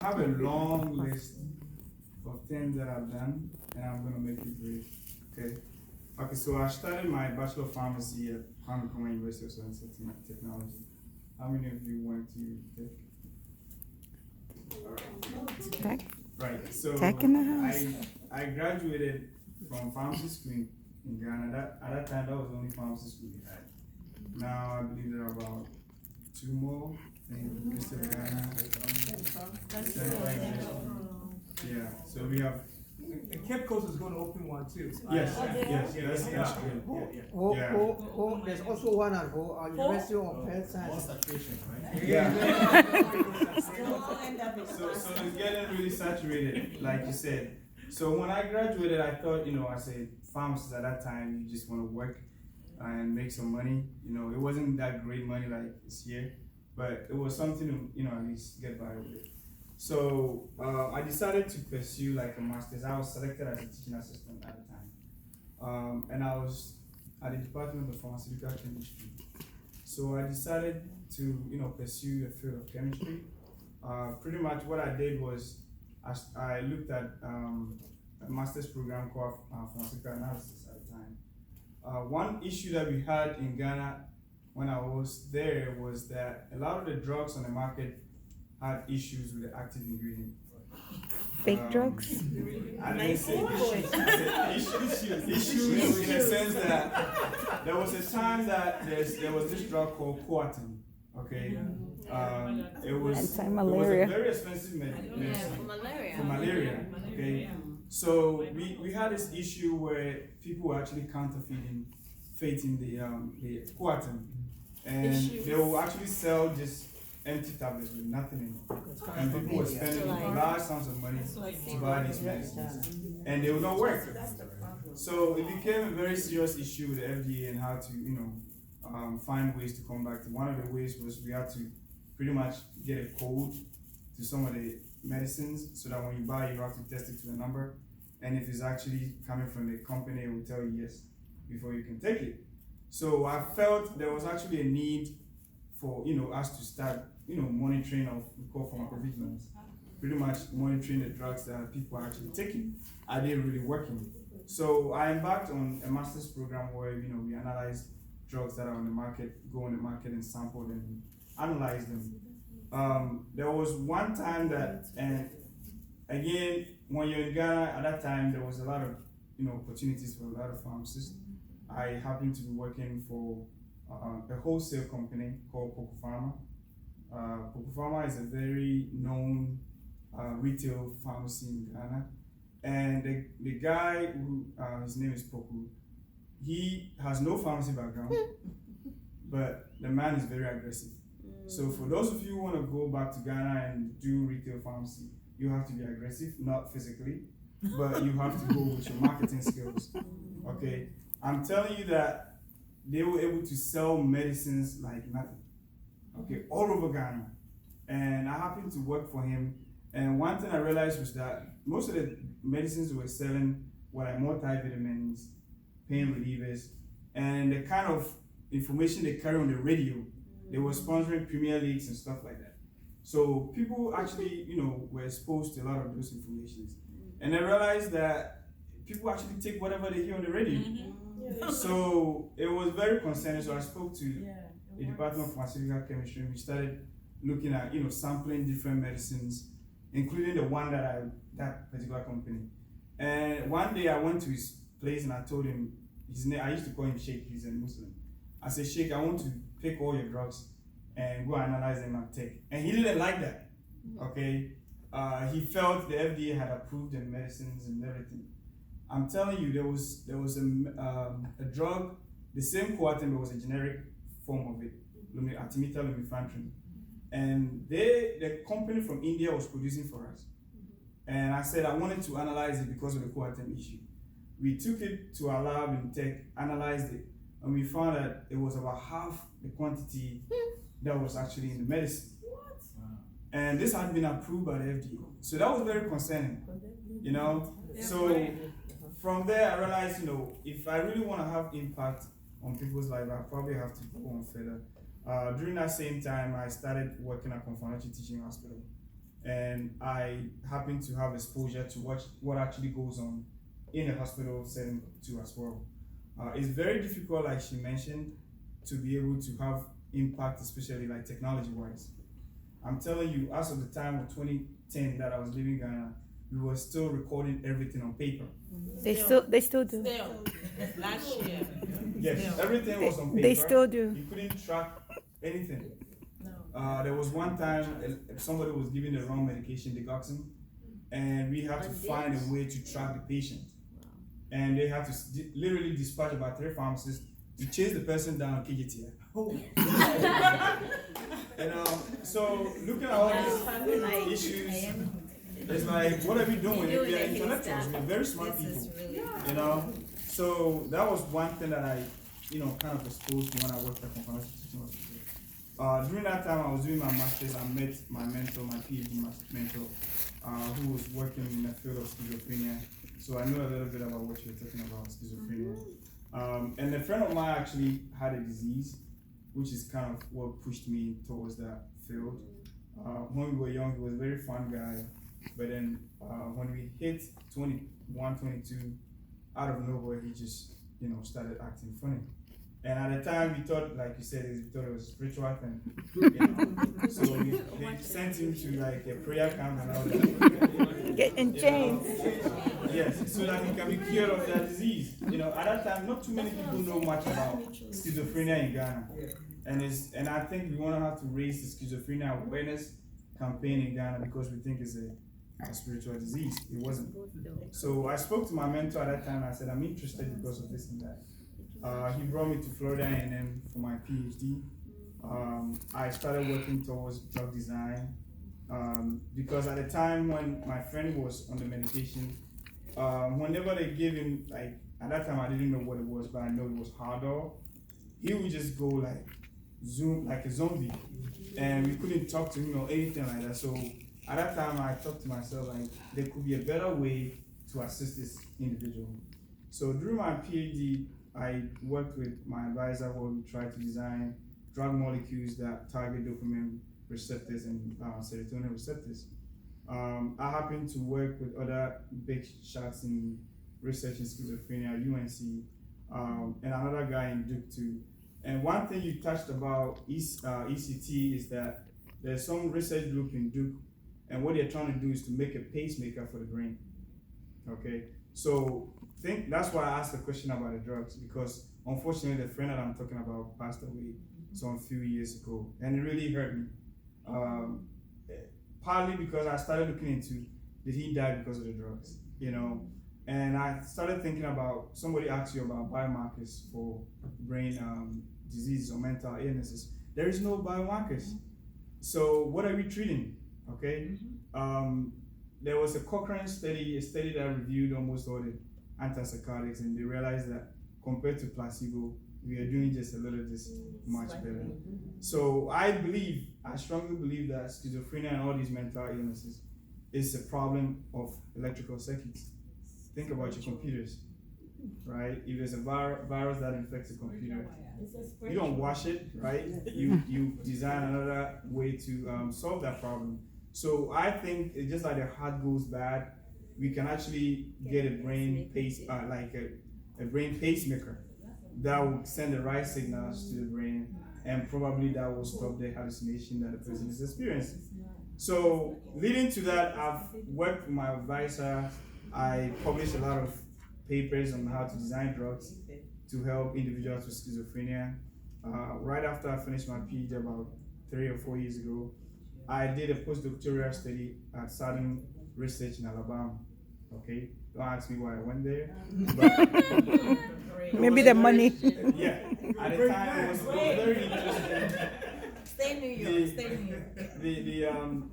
have a long list of things that I've done, and I'm gonna make it brief. Okay. Okay. So I started my Bachelor of Pharmacy at Kwame Nkrumah University of Science and Technology. How many of you went to Tech? Right. So Tech in the house. I graduated from pharmacy school in Ghana. At that time, that was the only pharmacy school we had. Now I believe there are about 2 more in the University of Ghana. Yeah. So we have. And Cape Coast is going to open one too. Yes. That's good. Oh, there's also one at University of Health Science. Yeah. So it's getting really saturated, like you said. So when I graduated, I thought, as a pharmacist at that time, you just want to work and make some money. It wasn't that great money like this year, but it was something to, at least get by with it. So I decided to pursue like a master's. I was selected as a teaching assistant at the time, and I was at the Department of Pharmaceutical Chemistry. So I decided to pursue the field of chemistry. Pretty much what I did was I looked at a master's program called pharmaceutical analysis at the time. One issue that we had in Ghana when I was there was that a lot of the drugs on the market had issues with the active ingredient. Fake drugs? I didn't say issues. I said issues in the sense that there was a time that there was this drug called coartem. Okay, it was a very expensive medicine for malaria. Okay, so we had this issue where people were actually counterfeiting the coartem, and they will actually sell just empty tablets with nothing in it. And people were spending large sums of money to buy these medicines. And they would not work. So it became a very serious issue with the FDA and how to, find ways to combat it. One of the ways was we had to pretty much get a code to some of the medicines so that when you buy, you have to test it to a number. And if it's actually coming from the company, it will tell you yes before you can take it. So I felt there was actually a need for us to start monitoring of we call pharmacovigilance, pretty much monitoring the drugs that people are actually taking. Are they really working? So I embarked on a master's program where we analyze drugs that are on the market, go on the market and sample them, and analyze them. There was one time that, and again, when you're in Ghana at that time, there was a lot of opportunities for a lot of pharmacists. I happened to be working for a wholesale company called Poku Pharma. Poku Pharma is a very known retail pharmacy in Ghana, and the guy who his name is Poku, he has no pharmacy background, but the man is very aggressive. So for those of you who want to go back to Ghana and do retail pharmacy, you have to be aggressive, not physically, but you have to go with your marketing skills. Okay, I'm telling you that they were able to sell medicines like nothing, okay, all over Ghana. And I happened to work for him. And one thing I realized was that most of the medicines we were selling were like multivitamins, pain relievers, and the kind of information they carry on the radio. They were sponsoring Premier Leagues and stuff like that. So people actually, were exposed to a lot of those informations. And I realized that people actually take whatever they hear on the radio. So it was very concerning. So I spoke to the Department of Pharmaceutical Chemistry, and we started looking at sampling different medicines, including the one that particular company. And one day I went to his place and I told him his name. I used to call him Sheikh. He's a Muslim. I said, Sheikh, I want to pick all your drugs and go analyze them and take. And he didn't like that. Okay, he felt the FDA had approved the medicines and everything. I'm telling you, there was a drug, the same coartem, there was a generic form of it, artemether lumefantrine, and the company from India was producing for us. And I said I wanted to analyze it because of the coartem issue. We took it to our lab in Tech, analyzed it, and we found that it was about half the quantity that was actually in the medicine. What? And this had been approved by the FDA. So that was very concerning, So from there, I realized, if I really want to have impact on people's lives, I probably have to go on further. During that same time, I started working at Confirmatory Teaching Hospital. and I happen to have exposure to what actually goes on in a hospital setting too as well. It's very difficult, like she mentioned, to be able to have impact, especially like technology-wise. I'm telling you, as of the time of 2010 that I was living in Ghana, we were still recording everything on paper. They still do. Still, last year. Yes, everything was on paper. They still do. You couldn't track anything. There was one time somebody was given the wrong medication, digoxin, and we had to find a way to track the patient. And they had to literally dispatch about 3 pharmacists to chase the person down KGTI. And so looking at all these issues, it's like, what are we doing? We are intellectuals, we're very smart people, you know. So that was one thing that I, kind of exposed to when I worked at Conference Teaching Hospital. During that time, I was doing my master's. I met my mentor, my PhD mentor, who was working in the field of schizophrenia. So I know a little bit about what you're talking about, schizophrenia. And a friend of mine actually had a disease, which is kind of what pushed me towards that field. When we were young, he was a very fun guy. But then when we hit 21, 22, out of nowhere, he just, started acting funny. And at the time, we thought, like you said, we thought it was a spiritual thing. So we sent him to like a prayer camp and all that. Get in chains. Yes, so that he can be cured of that disease. At that time, not too many people know much about schizophrenia in Ghana. And I think we want to have to raise the schizophrenia awareness campaign in Ghana because we think it's a spiritual disease. It wasn't. So I spoke to my mentor at that time. I said, I'm interested because of this and that. He brought me to Florida A&M for my PhD. I started working towards drug design because at the time when my friend was on the medication, whenever they gave him, like, at that time I didn't know what it was, but I know it was Hardor, he would just go like zoom, like a zombie, and we couldn't talk to him or anything like that. So at that time I thought to myself, like, there could be a better way to assist this individual. So during my PhD, I worked with my advisor where we tried to design drug molecules that target dopamine receptors and serotonin receptors. I happen to work with other big shots in research in schizophrenia, UNC, and another guy in Duke too. And one thing you touched about ECT is that there's some research group in Duke, and what they're trying to do is to make a pacemaker for the brain. Okay, so that's why I asked the question about the drugs, because unfortunately the friend that I'm talking about passed away some few years ago, and it really hurt me. Partly because I started looking into, did he die because of the drugs, and I started thinking about, somebody asked you about biomarkers for brain diseases or mental illnesses. There is no biomarkers. So what are we treating? Okay. There was a Cochrane study, a study that reviewed almost all the antipsychotics, and they realized that compared to placebo, we are doing just a little this much better. So I strongly believe that schizophrenia and all these mental illnesses is a problem of electrical circuits. Think about your computers, right? If there's a virus that infects a computer, you don't wash it, right? You design another way to solve that problem. So I think it's just like the heart goes bad, we can actually get a brain a brain pacemaker that will send the right signals to the brain, and probably that will stop the hallucination that the person is experiencing. So leading to that, I've worked with my advisor. I published a lot of papers on how to design drugs to help individuals with schizophrenia. Right after I finished my PhD about 3 or 4 years ago, I did a postdoctoral study at Southern Research in Alabama. Okay, don't ask me why I went there. But Maybe the money. Yeah, at the time it was very interesting. Stay in New York. Stay in New York.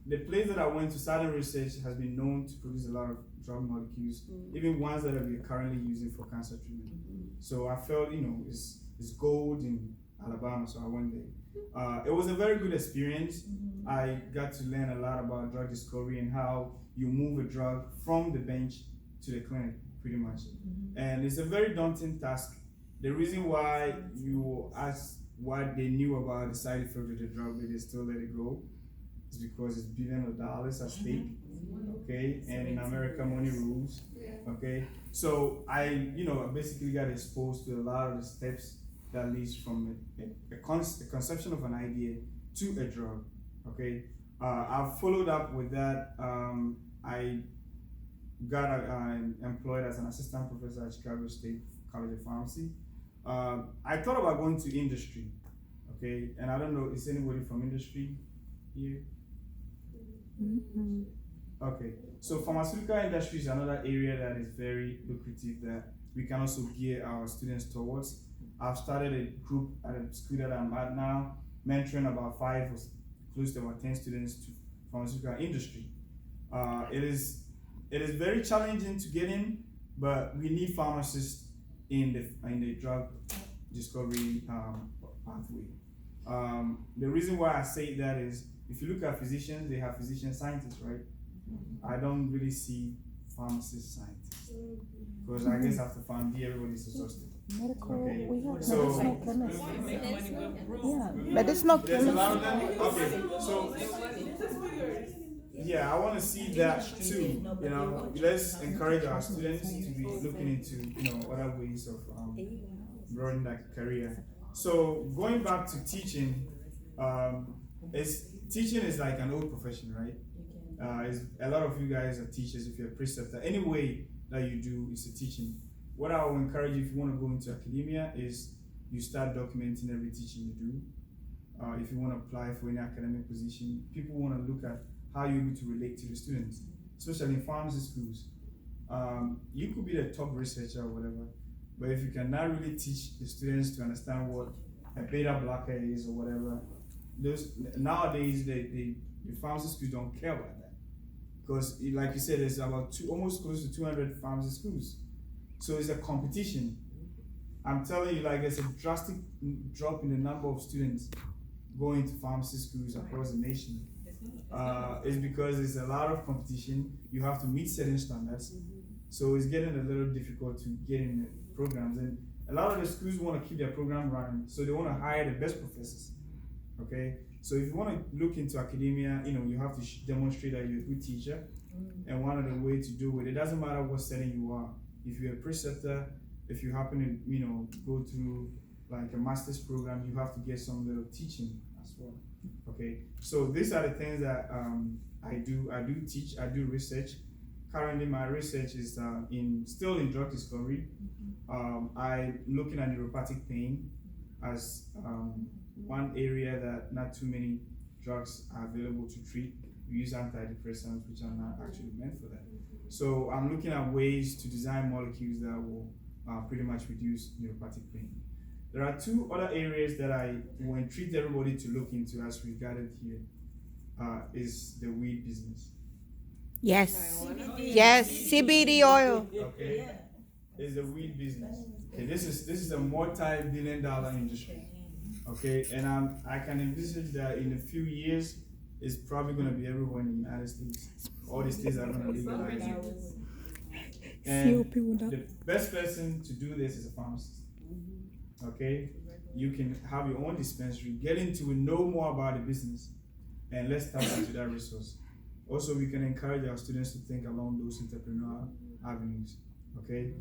The place that I went to, Southern Research, has been known to produce a lot of drug molecules, even ones that we're currently using for cancer treatment. So I felt, it's gold in Alabama, so I went there. It was a very good experience. I got to learn a lot about drug discovery and how you move a drug from the bench to the clinic, pretty much. And it's a very daunting task. The reason why you ask what they knew about the side effect of the drug, but they still let it go, is because it's billions of dollars at stake. Okay, and in America, money rules. Okay, so I basically got exposed to a lot of the steps that leads from a conception of an idea to a drug. Okay, I've followed up with that. I got employed as an assistant professor at Chicago State College of Pharmacy. I thought about going to industry. Okay, and I don't know, is anybody from industry here? Mm-hmm. Okay, so pharmaceutical industry is another area that is very lucrative that we can also gear our students towards. I've started a group at a school that I'm at now, mentoring about 5 or close to about 10 students to pharmaceutical industry. It is very challenging to get in, but we need pharmacists in the drug discovery pathway. The reason why I say that is, if you look at physicians, they have physician scientists, right? I don't really see pharmacist scientists, because I guess after PharmD, everybody's exhausted. Medical, Okay. we have So- medicinal chemists. Yeah, medicinal There's a lot of chemists. them. Okay, so yeah, I want to see that too. Let's encourage our students to be looking into other ways of broadening their career. So going back to teaching, teaching is like an old profession, right? A lot of you guys are teachers. If you're a preceptor, any way that you do is a teaching. What I will encourage you, if you want to go into academia, is you start documenting every teaching you do. If you want to apply for any academic position, people want to look at how you're able to relate to the students, especially in pharmacy schools. You could be the top researcher or whatever, but if you cannot really teach the students to understand what a beta blocker is or whatever, nowadays the pharmacy schools don't care about that, because like you said, there's about almost close to 200 pharmacy schools, so it's a competition. I'm telling you, like, there's a drastic drop in the number of students going to pharmacy schools across the nation. It's because there's a lot of competition. You have to meet certain standards, so it's getting a little difficult to get in the programs. And a lot of the schools want to keep their program running, so they want to hire the best professors. Okay, so if you want to look into academia, you have to demonstrate that you're a good teacher. And one of the ways to do it doesn't matter what setting you are. If you're a preceptor, if you happen to go through like a master's program, you have to get some little teaching as well. Okay, so these are the things that I do. I do teach. I do research. Currently, my research is still in drug discovery. I'm looking at neuropathic pain as one area that not too many drugs are available to treat. We use antidepressants, which are not actually meant for that. So I'm looking at ways to design molecules that will pretty much reduce neuropathic pain. There are 2 other areas that I will entreat everybody to look into as we gathered here. Is the weed business. Yes. Yes, CBD oil. Okay, is the weed business. Okay, this is a multi-billion-dollar industry. Okay, and I can envisage that in a few years, it's probably going to be everywhere in the United States. All the states are going to legalize it. And the best person to do this is a pharmacist. Okay, you can have your own dispensary, get into it, know more about the business, and let's tap into that resource. Also, we can encourage our students to think along those entrepreneurial avenues. Okay,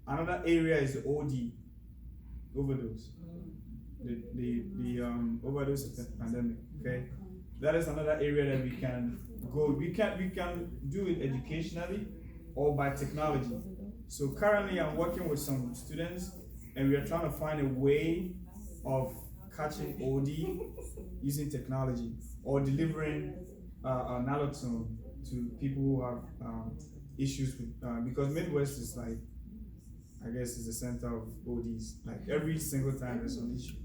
another area is the overdose, the overdose pandemic. Okay, that is another area that we can go. We can do it educationally or by technology. So currently, I'm working with some students, and we are trying to find a way of catching OD using technology or delivering naloxone to people who have issues with, because Midwest is like, I guess, is the center of ODs. Like every single time there's an issue.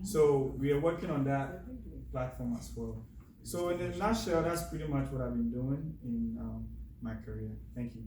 So we are working on that platform as well. So in a nutshell, that's pretty much what I've been doing in my career. Thank you.